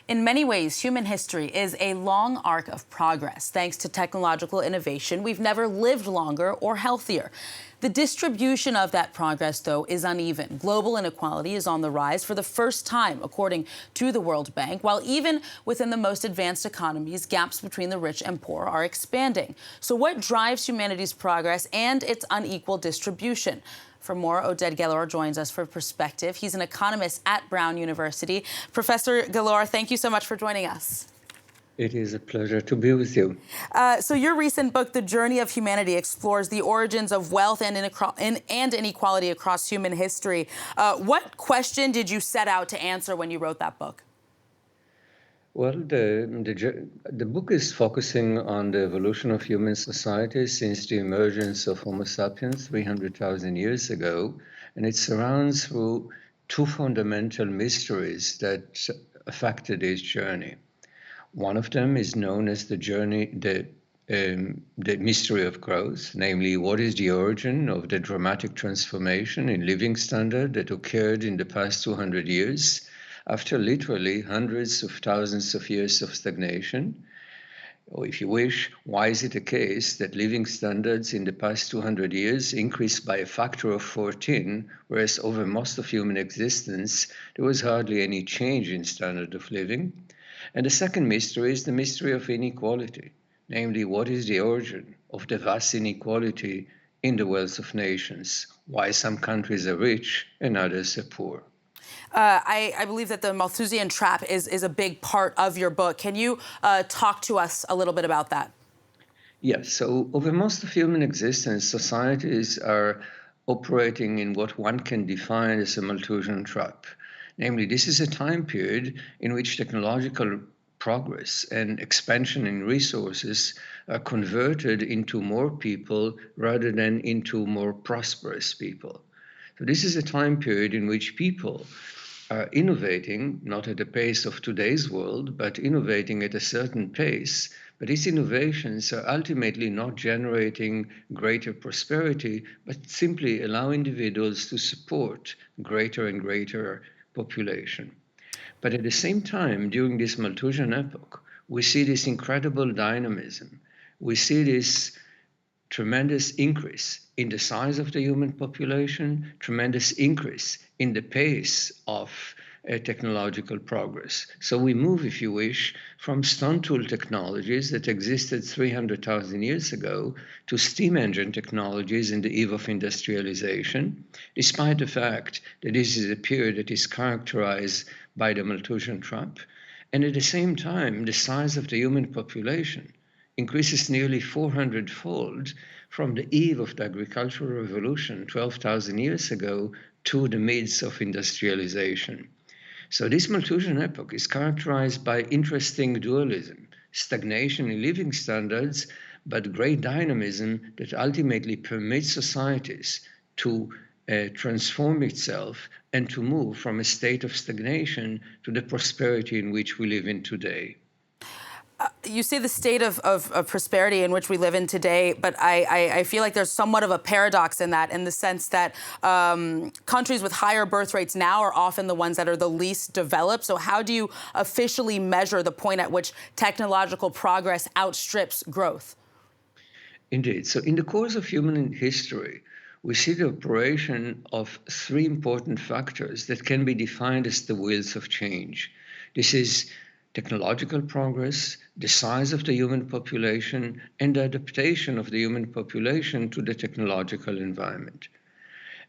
In many ways, human history is a long arc of progress. Thanks to technological innovation, we've never lived longer or healthier. The distribution of that progress, though, is uneven. Global inequality is on the rise for the first time, according to the World Bank, while even within the most advanced economies, gaps between the rich and poor are expanding. So what drives humanity's progress and its unequal distribution? For more, Oded Galor joins us for perspective. He's an economist at Brown University. Professor Galor, thank you so much for joining us. It is a pleasure to be with you. So your recent book, The Journey of Humanity, explores the origins of wealth and inequality across human history. What question did you set out to answer when you wrote that book? Well, the book is focusing on the evolution of human society since the emergence of Homo sapiens 300,000 years ago, and it surrounds through two fundamental mysteries that affected this journey. One of them is known as the mystery of growth, namely, what is the origin of the dramatic transformation in living standard that occurred in the past 200 years after literally hundreds of thousands of years of stagnation? Or if you wish, why is it the case that living standards in the past 200 years increased by a factor of 14, whereas over most of human existence, there was hardly any change in standard of living? And the second mystery is the mystery of inequality, namely, what is the origin of the vast inequality in the wealth of nations? Why some countries are rich and others are poor? I believe that the Malthusian trap is a big part of your book. Can you talk to us a little bit about that? Yes, so over most of human existence, societies are operating in what one can define as a Malthusian trap. Namely, this is a time period in which technological progress and expansion in resources are converted into more people rather than into more prosperous people. So this is a time period in which people are innovating, not at the pace of today's world, but innovating at a certain pace. But these innovations are ultimately not generating greater prosperity, but simply allow individuals to support greater and greater population. But at the same time, during this Malthusian epoch, we see this incredible dynamism. We see this tremendous increase in the size of the human population, tremendous increase in the pace of technological progress. So we move, if you wish, from stone tool technologies that existed 300,000 years ago to steam engine technologies in the eve of industrialization, despite the fact that this is a period that is characterized by the Malthusian trap. And at the same time, the size of the human population increases nearly 400-fold from the eve of the agricultural revolution 12,000 years ago to the midst of industrialization. So this Malthusian epoch is characterized by interesting dualism, stagnation in living standards, but great dynamism that ultimately permits societies to transform itself and to move from a state of stagnation to the prosperity in which we live in today. You see the state of prosperity in which we live in today, but I feel like there's somewhat of a paradox in that, in the sense that countries with higher birth rates now are often the ones that are the least developed. So how do you officially measure the point at which technological progress outstrips growth? Indeed. So in the course of human history, we see the operation of three important factors that can be defined as the wheels of change. This is technological progress, the size of the human population, and the adaptation of the human population to the technological environment.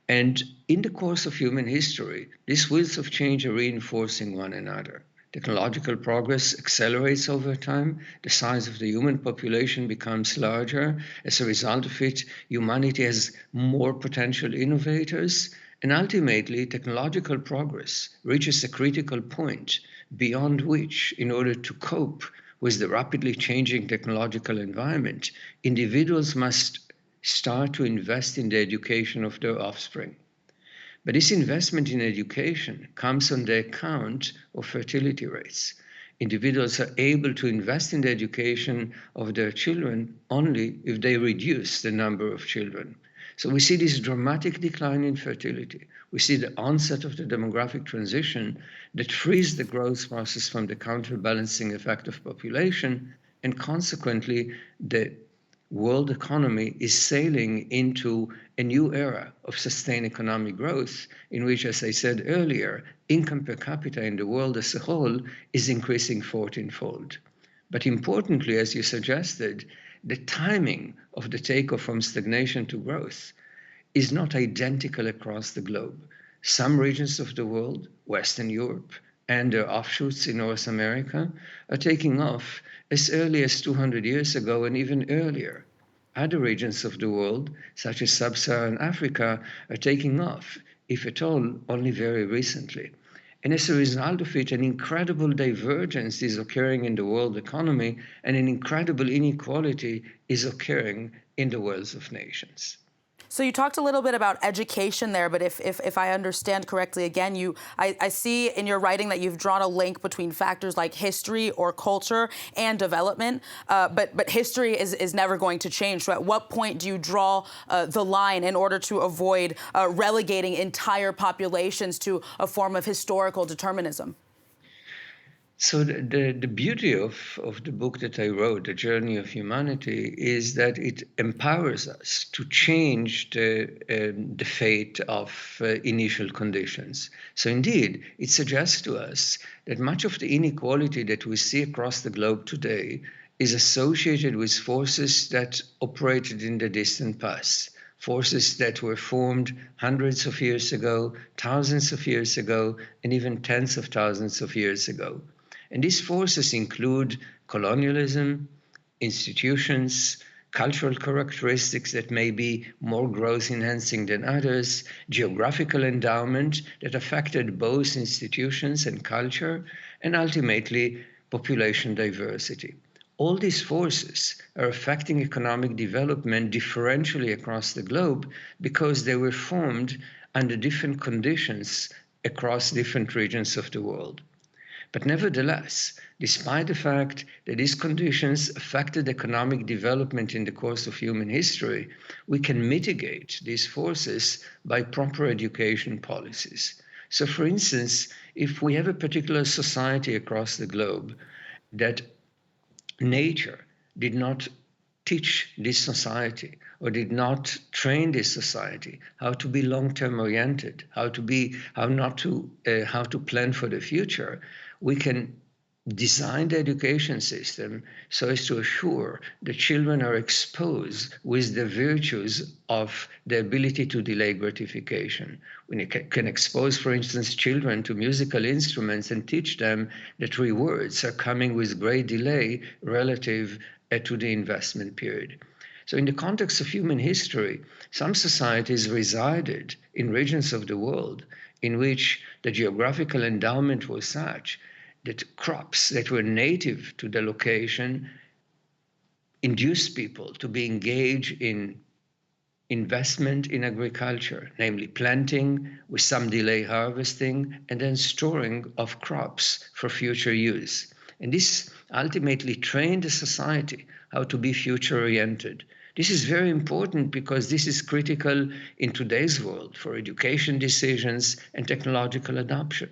And in the course of human history, these wheels of change are reinforcing one another. Technological progress accelerates over time. The size of the human population becomes larger. As a result of it, humanity has more potential innovators. And ultimately, technological progress reaches a critical point beyond which, in order to cope with the rapidly changing technological environment, individuals must start to invest in the education of their offspring. But this investment in education comes on the account of fertility rates. Individuals are able to invest in the education of their children only if they reduce the number of children. So we see this dramatic decline in fertility. We see the onset of the demographic transition that frees the growth process from the counterbalancing effect of population, and consequently, the world economy is sailing into a new era of sustained economic growth in which, as I said earlier, income per capita in the world as a whole is increasing 14-fold. But importantly, as you suggested, the timing of the takeoff from stagnation to growth is not identical across the globe. Some regions of the world, Western Europe, and their offshoots in North America, are taking off as early as 200 years ago and even earlier. Other regions of the world, such as sub-Saharan Africa, are taking off, if at all, only very recently. And as a result of it, an incredible divergence is occurring in the world economy, and an incredible inequality is occurring in the wealth of nations. So you talked a little bit about education there, but if I understand correctly, again, I see in your writing that you've drawn a link between factors like history or culture and development, but history is never going to change. So at what point do you draw the line in order to avoid relegating entire populations to a form of historical determinism? So the beauty of the book that I wrote, The Journey of Humanity, is that it empowers us to change the fate of initial conditions. So indeed, it suggests to us that much of the inequality that we see across the globe today is associated with forces that operated in the distant past. Forces that were formed hundreds of years ago, thousands of years ago, and even tens of thousands of years ago. And these forces include colonialism, institutions, cultural characteristics that may be more growth enhancing than others, geographical endowment that affected both institutions and culture, and ultimately population diversity. All these forces are affecting economic development differentially across the globe because they were formed under different conditions across different regions of the world. But nevertheless, despite the fact that these conditions affected economic development in the course of human history, we can mitigate these forces by proper education policies. So, for instance, if we have a particular society across the globe that nature did not teach this society or did not train this society how to be long-term oriented, how to plan for the future, we can design the education system so as to assure that children are exposed with the virtues of the ability to delay gratification. We can expose, for instance, children to musical instruments and teach them that rewards are coming with great delay relative to the investment period. So in the context of human history, some societies resided in regions of the world in which the geographical endowment was such that crops that were native to the location induced people to be engaged in investment in agriculture, namely planting with some delay harvesting and then storing of crops for future use. And this ultimately trained the society how to be future-oriented. This is very important because this is critical in today's world for education decisions and technological adoption.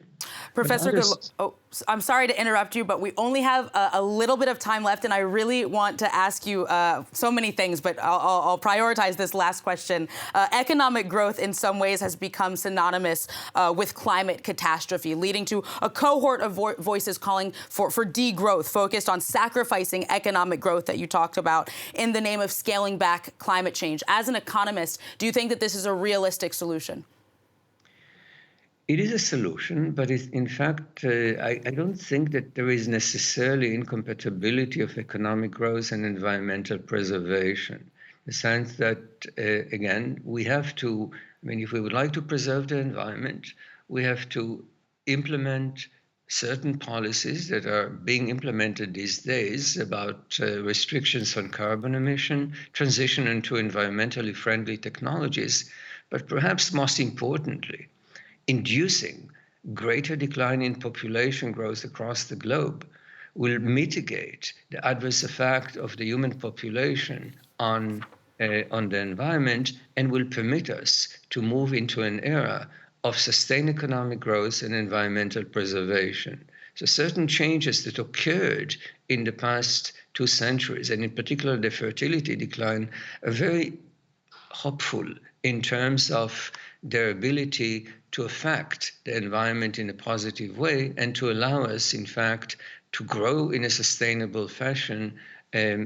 Professor Galor, I'm sorry to interrupt you, but we only have a little bit of time left, and I really want to ask you so many things, but I'll prioritize this last question. Economic growth in some ways has become synonymous with climate catastrophe, leading to a cohort of voices calling for degrowth, focused on sacrificing economic growth that you talked about in the name of scaling back climate change. As an economist, do you think that this is a realistic solution? It is a solution, but in fact, I don't think that there is necessarily incompatibility of economic growth and environmental preservation. The sense that, again, we have to, if we would like to preserve the environment, we have to implement certain policies that are being implemented these days about restrictions on carbon emission, transition into environmentally friendly technologies, but perhaps most importantly, inducing greater decline in population growth across the globe will mitigate the adverse effect of the human population on on the environment and will permit us to move into an era of sustained economic growth and environmental preservation. So certain changes that occurred in the past 2 centuries, and in particular the fertility decline, are very hopeful in terms of their ability to affect the environment in a positive way and to allow us, in fact, to grow in a sustainable fashion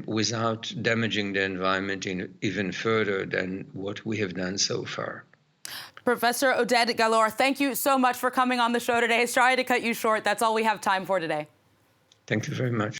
without damaging the environment even further than what we have done so far. Professor Oded Galor, thank you so much for coming on the show today. Sorry to cut you short. That's all we have time for today. Thank you very much.